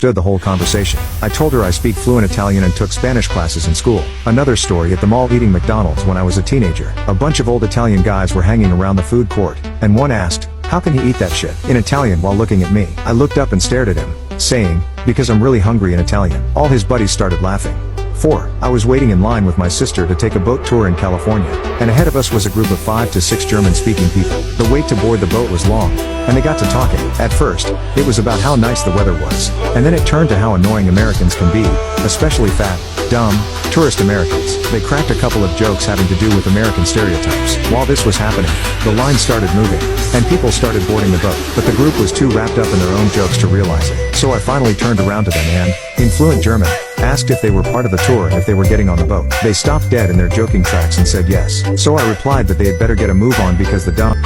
understood the whole conversation. I told her I speak fluent Italian and took Spanish classes in school. Another story, at the mall eating McDonald's when I was a teenager. A bunch of old Italian guys were hanging around the food court, and one asked, "How can he eat that shit?" in Italian while looking at me. I looked up and stared at him, saying, "Because I'm really hungry" in Italian. All his buddies started laughing. 4. I was waiting in line with my sister to take a boat tour in California, and ahead of us was a group of 5 to 6 German-speaking people. The wait to board the boat was long, and they got to talking. At first, it was about how nice the weather was, and then it turned to how annoying Americans can be, especially fat, dumb, tourist Americans. They cracked a couple of jokes having to do with American stereotypes. While this was happening, the line started moving, and people started boarding the boat, but the group was too wrapped up in their own jokes to realize it. So I finally turned around to them and, in fluent German, asked if they were part of the tour and if they were getting on the boat. They stopped dead in their joking tracks and said yes. So I replied that they had better get a move on because the dumb